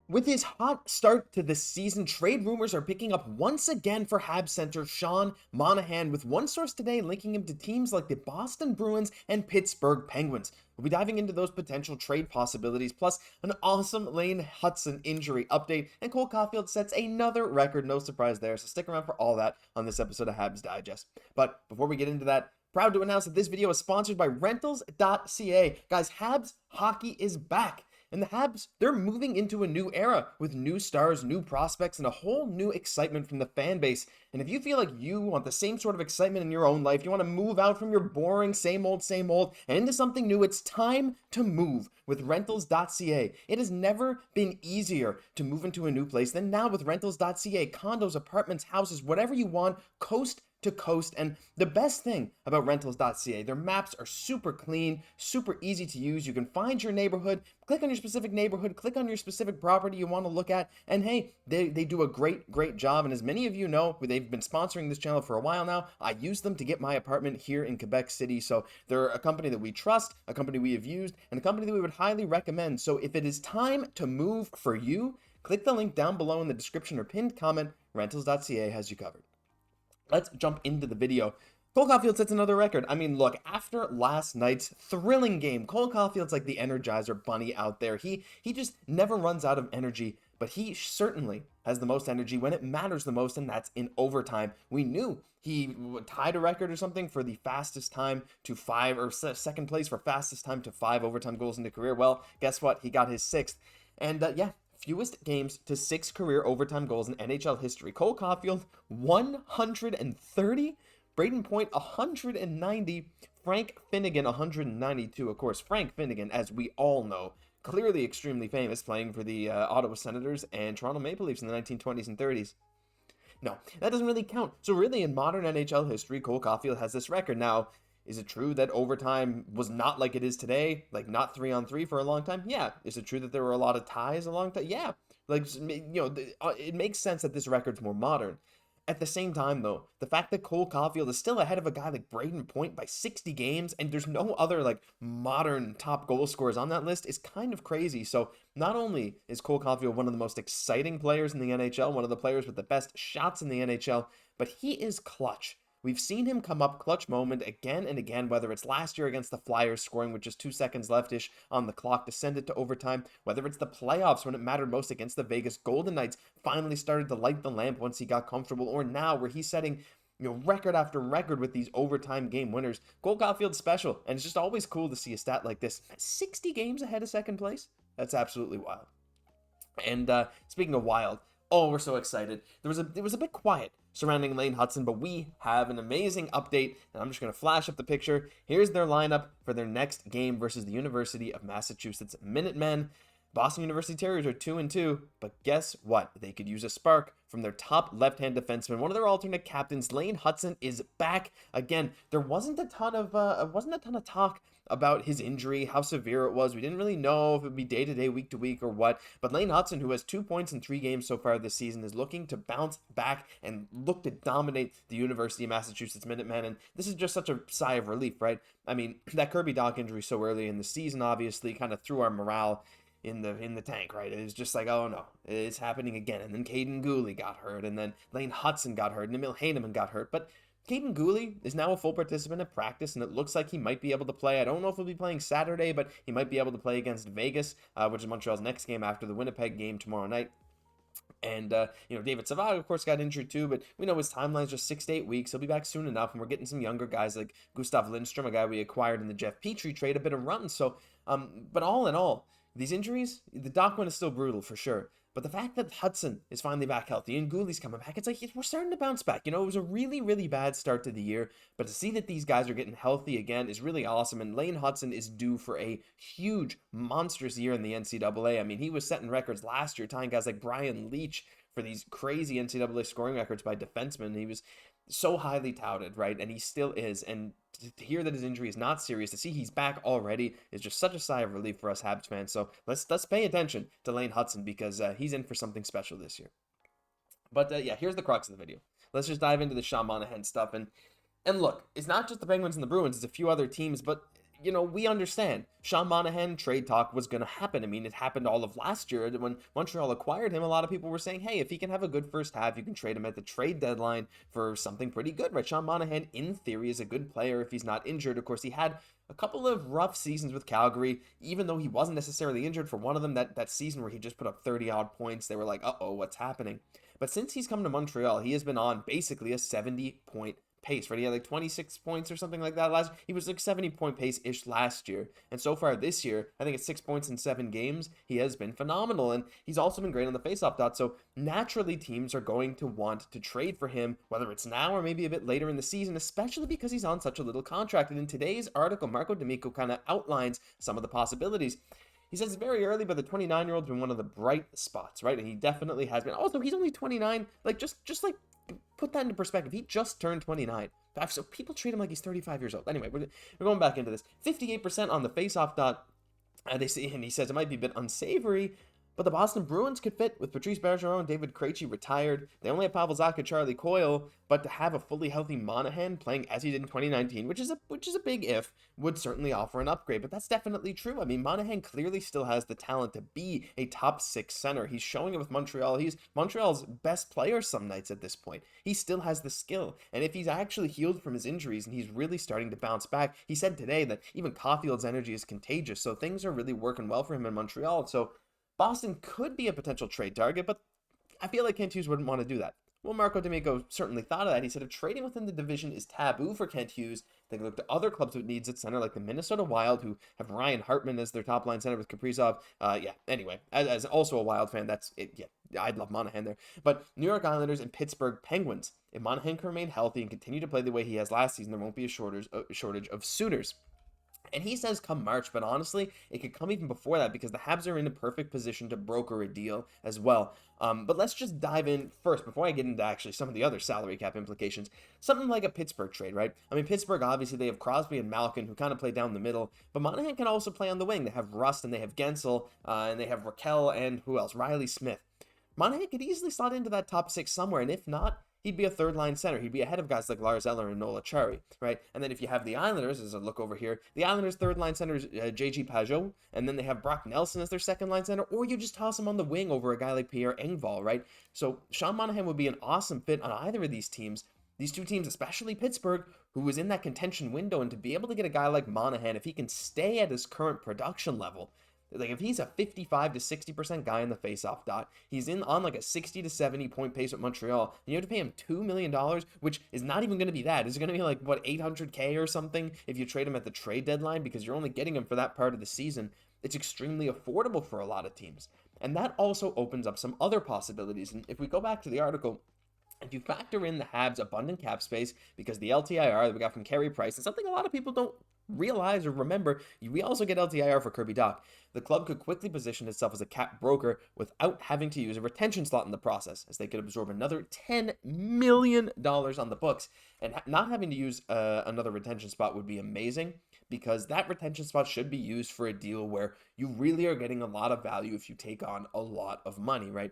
With his hot start to the season, trade rumors are picking up once again for Habs center Sean Monahan, with one source today linking him to teams like the Boston Bruins and Pittsburgh Penguins. We'll be diving into those potential trade possibilities, plus an awesome Lane Hutson injury update, and Cole Caufield sets another record, no surprise there, so stick around for all that on this episode of Habs Digest. But before we get into that, proud to announce that this video is sponsored by Rentals.ca. Guys, Habs hockey is back. And the Habs, they're moving into a new era with new stars, new prospects, and a whole new excitement from the fan base. And if you feel like you want the same sort of excitement in your own life, you want to move out from your boring same old, and into something new, it's time to move with Rentals.ca. It has never been easier to move into a new place than now with Rentals.ca. Condos, apartments, houses, whatever you want, coast to coast. And the best thing about Rentals.ca, their maps are super clean, super easy to use. You can find your neighborhood, click on your specific neighborhood, click on your specific property you want to look at, and hey, they do a great job. And as many of you know, they've been sponsoring this channel for a while now. I use them to get my apartment here in Quebec City, so they're a company that we trust, a company we have used, and a company that we would highly recommend. So if it is time to move for you, click the link down below in the description or pinned comment. Rentals.ca has you covered. Let's jump into the video. Cole Caufield sets another record. I mean, look, after last night's thrilling game, Cole Caufield's like the Energizer Bunny out there. He just never runs out of energy, but he certainly has the most energy when it matters the most, and that's in overtime. We knew he tied a record or something for the fastest time to 5, or second place for fastest time to 5 overtime goals in the career. Well, guess what? He got his 6th. And yeah, fewest games to 6 career overtime goals in NHL history. Cole Caufield, 130. Braden Point, 190. Frank Finnegan, 192. Of course, Frank Finnegan, as we all know, clearly extremely famous, playing for the Ottawa Senators and Toronto Maple Leafs in the 1920s and 30s. No, that doesn't really count. So really, in modern NHL history, Cole Caufield has this record. Now, is it true that overtime was not like it is today? Like, not 3-on-3 for a long time? Yeah. Is it true that there were a lot of ties a long time? Yeah. Like, you know, it makes sense that this record's more modern. At the same time, though, the fact that Cole Caufield is still ahead of a guy like Braden Point by 60 games, and there's no other, like, modern top goal scorers on that list is kind of crazy. So, not only is Cole Caufield one of the most exciting players in the NHL, one of the players with the best shots in the NHL, but he is clutch. We've seen him come up clutch moment again and again, whether it's last year against the Flyers, scoring with just 2 seconds left-ish on the clock to send it to overtime, whether it's the playoffs when it mattered most against the Vegas Golden Knights, finally started to light the lamp once he got comfortable, or now where he's setting, you know, record after record with these overtime game winners. Cole Caufield's special, and it's just always cool to see a stat like this. 60 games ahead of second place? That's absolutely wild. And speaking of wild, oh, we're so excited. It was a bit quiet surrounding Lane Hutson, but we have an amazing update, and I'm just going to flash up the picture. Here's their lineup for their next game versus the University of Massachusetts Minutemen. Boston University Terriers are 2-2, but guess what? They could use a spark from their top left-hand defenseman. One of their alternate captains, Lane Hutson, is back again. There wasn't a ton of talk about his injury, how severe it was. We didn't really know if it would be day-to-day, week-to-week, or what. But Lane Hutson, who has 2 points in 3 games so far this season, is looking to bounce back and look to dominate the University of Massachusetts Minutemen. And this is just such a sigh of relief, right? I mean, that Kirby Dach injury so early in the season obviously kind of threw our morale in the tank, right? It was just like, oh no, it's happening again. And then Cayden Guhle got hurt, and then Lane Hutson got hurt, and Emil Heineman got hurt. But Cayden Guhle is now a full participant at practice, and it looks like he might be able to play. I don't know if he'll be playing Saturday, but he might be able to play against Vegas, which is Montreal's next game after the Winnipeg game tomorrow night. And, you know, David Savard, of course, got injured too, but we know his timeline's just 6 to 8 weeks. He'll be back soon enough, and we're getting some younger guys like Gustav Lindstrom, a guy we acquired in the Jeff Petrie trade, a bit of run. So, but all in all, these injuries, the Dach one is still brutal for sure. But the fact that Hutson is finally back healthy and Guhle's coming back, it's like we're starting to bounce back. You know, it was a really, really bad start to the year, but to see that these guys are getting healthy again is really awesome. And Lane Hutson is due for a huge, monstrous year in the NCAA. I mean, he was setting records last year, tying guys like Brian Leach for these crazy NCAA scoring records by defensemen. He was so highly touted, right? And he still is. And to hear that his injury is not serious, to see he's back already is just such a sigh of relief for us Habs fans. So let's pay attention to Lane Hutson, because he's in for something special this year. But yeah, here's the crux of the video. Let's just dive into the Sean Monahan stuff. And look, it's not just the Penguins and the Bruins, it's a few other teams, but we understand Sean Monahan trade talk was going to happen. I mean, it happened all of last year when Montreal acquired him. A lot of people were saying, hey, if he can have a good first half, you can trade him at the trade deadline for something pretty good, right? Sean Monahan, in theory, is a good player if he's not injured. Of course, he had a couple of rough seasons with Calgary, even though he wasn't necessarily injured. For one of them, that season where he just put up 30-odd points, they were like, uh-oh, what's happening? But since he's come to Montreal, he has been on basically a 70-point pace, right? He had like 26 points or something like that he was like 70-point pace-ish last year. And so far this year, I think it's 6 points in 7 games. He has been phenomenal. And he's also been great on the faceoff dot. So naturally, teams are going to want to trade for him, whether it's now or maybe a bit later in the season, especially because he's on such a little contract. And in today's article, Marco D'Amico kind of outlines some of the possibilities. He says it's very early, but the 29-year-old's been one of the bright spots, right? And he definitely has been. Also, he's only 29. Like, just like, put that into perspective. He just turned 29. So people treat him like he's 35 years old. Anyway, we're going back into this. 58% on the faceoff dot. And he says it might be a bit unsavory, but the Boston Bruins could fit with Patrice Bergeron and David Krejci retired. They only have Pavel Zacha and Charlie Coyle, but to have a fully healthy Monahan playing as he did in 2019, which is a big if, would certainly offer an upgrade. But that's definitely true. I mean, Monahan clearly still has the talent to be a top 6 center. He's showing it with Montreal. He's Montreal's best player some nights at this point. He still has the skill. And if he's actually healed from his injuries and he's really starting to bounce back, he said today that even Caufield's energy is contagious. So things are really working well for him in Montreal. So Boston could be a potential trade target, but I feel like Kent Hughes wouldn't want to do that. Well, Marco D'Amico certainly thought of that. He said if trading within the division is taboo for Kent Hughes, they can look to other clubs with needs at center, like the Minnesota Wild, who have Ryan Hartman as their top line center with Kaprizov. Anyway, as also a Wild fan, that's it. Yeah, I'd love Monahan there. But New York Islanders and Pittsburgh Penguins. If Monahan can remain healthy and continue to play the way he has last season, there won't be a shortage of suitors. And he says come March, but honestly, it could come even before that because the Habs are in a perfect position to broker a deal as well. But let's just dive in first, before I get into actually some of the other salary cap implications, something like a Pittsburgh trade, right? I mean, Pittsburgh, obviously, they have Crosby and Malkin, who kind of play down the middle, but Monahan can also play on the wing. They have Rust, and they have Gensel, and they have Raquel, and who else? Riley Smith. Monahan could easily slot into that top 6 somewhere, and if not, he'd be a third-line center. He'd be ahead of guys like Lars Eller and Nola Chari, right? And then if you have the Islanders, as I look over here, the Islanders' third-line center is J.G. Pajot, and then they have Brock Nelson as their second-line center, or you just toss him on the wing over a guy like Pierre Engvall, right? So Sean Monahan would be an awesome fit on either of these teams. These two teams, especially Pittsburgh, who was in that contention window, and to be able to get a guy like Monahan, if he can stay at his current production level, like if he's a 55 to 60% guy in the faceoff dot, he's on like a 60 to 70 point pace with Montreal, and you have to pay him $2 million, which is not even going to be that. It's going to be like, what, $800K or something if you trade him at the trade deadline because you're only getting him for that part of the season. It's extremely affordable for a lot of teams. And that also opens up some other possibilities. And if we go back to the article, if you factor in the Habs' abundant cap space, because the LTIR that we got from Carey Price, and something a lot of people don't realize or remember, we also get LTIR for Kirby Dach. The club could quickly position itself as a cap broker without having to use a retention slot in the process, as they could absorb another $10 million on the books. And not having to use another retention spot would be amazing, because that retention spot should be used for a deal where you really are getting a lot of value if you take on a lot of money, right?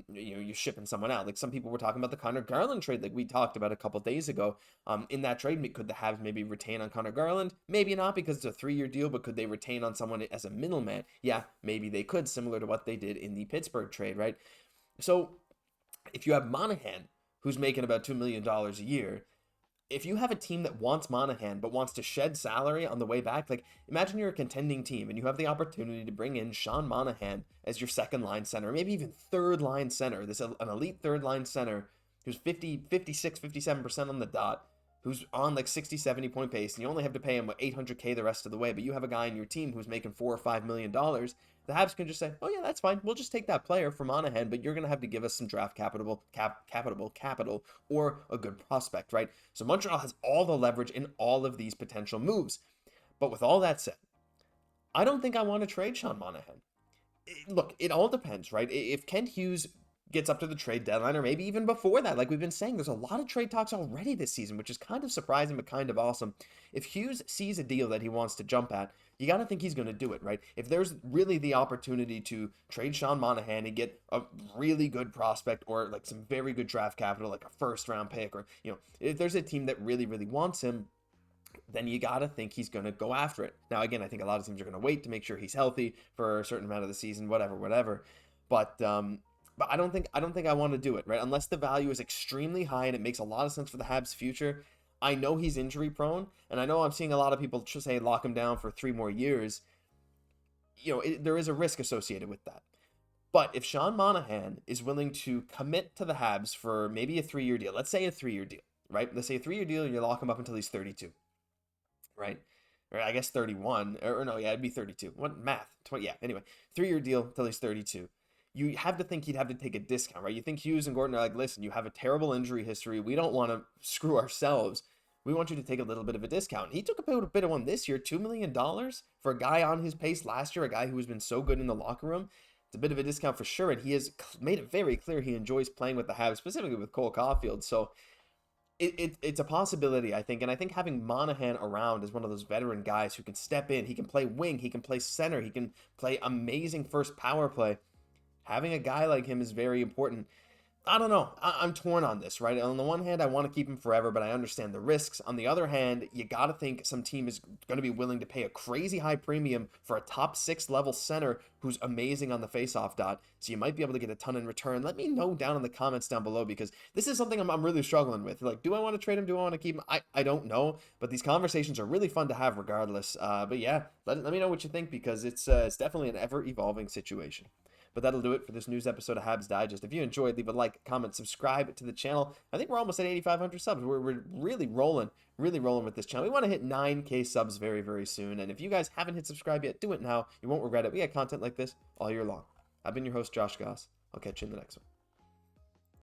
You're shipping someone out. Like some people were talking about the Connor Garland trade, like we talked about a couple days ago. In that trade, could the Habs maybe retain on Connor Garland? Maybe not, because it's a 3-year deal, but could they retain on someone as a middleman? Yeah, maybe they could, similar to what they did in the Pittsburgh trade, right? So if you have Monahan, who's making about $2 million a year, if you have a team that wants Monahan but wants to shed salary on the way back, like imagine you're a contending team and you have the opportunity to bring in Sean Monahan as your second line center, maybe even third line center, an elite third line center who's 56, 57% on the dot, who's on like 60, 70 point pace, and you only have to pay him $800K the rest of the way, but you have a guy in your team who's making $4 or $5 million. The Habs can just say, oh yeah, that's fine. We'll just take that player for Monahan, but you're going to have to give us some draft capital, or a good prospect, right? So Montreal has all the leverage in all of these potential moves. But with all that said, I don't think I want to trade Sean Monahan. Look, it all depends, right? If Kent Hughes gets up to the trade deadline, or maybe even before that, like we've been saying, there's a lot of trade talks already this season, which is kind of surprising, but kind of awesome. If Hughes sees a deal that he wants to jump at, you got to think he's going to do it, right? If there's really the opportunity to trade Sean Monahan and get a really good prospect or like some very good draft capital, like a first round pick, or, if there's a team that really, really wants him, then you got to think he's going to go after it. Now, again, I think a lot of teams are going to wait to make sure he's healthy for a certain amount of the season, whatever. But I don't think I want to do it, right? Unless the value is extremely high and it makes a lot of sense for the Habs' future. I know he's injury prone, and I know I'm seeing a lot of people just say lock him down for 3 more years. There is a risk associated with that. But if Sean Monahan is willing to commit to the Habs for maybe a 3-year deal, let's say a 3-year deal, right? Let's say a 3-year deal, you lock him up until he's 32, right? Or I guess 31, or no, yeah, it'd be 32. What math? 20, yeah, anyway, 3-year deal until he's 32. You have to think he'd have to take a discount, right? You think Hughes and Gordon are like, listen, you have a terrible injury history. We don't want to screw ourselves. We want you to take a little bit of a discount. He took a bit of one this year, $2 million for a guy on his pace last year, a guy who has been so good in the locker room. It's a bit of a discount for sure, and he has made it very clear he enjoys playing with the Habs, specifically with Cole Caufield. So it's a possibility, I think, and I think having Monahan around as one of those veteran guys who can step in, he can play wing, he can play center, he can play amazing first power play. Having a guy like him is very important. I don't know. I'm torn on this, right? On the one hand, I want to keep him forever, but I understand the risks. On the other hand, you got to think some team is going to be willing to pay a crazy high premium for a top 6 level center who's amazing on the faceoff dot. So you might be able to get a ton in return. Let me know down in the comments down below, because this is something I'm really struggling with. Like, do I want to trade him? Do I want to keep him? I don't know, but these conversations are really fun to have regardless. But yeah, let me know what you think, because it's definitely an ever-evolving situation. But that'll do it for this news episode of Habs Digest. If you enjoyed, leave a like, comment, subscribe to the channel. I think we're almost at 8,500 subs. We're really rolling with this channel. We want to hit 9K subs very, very soon. And if you guys haven't hit subscribe yet, do it now. You won't regret it. We got content like this all year long. I've been your host, Josh Gosse. I'll catch you in the next one.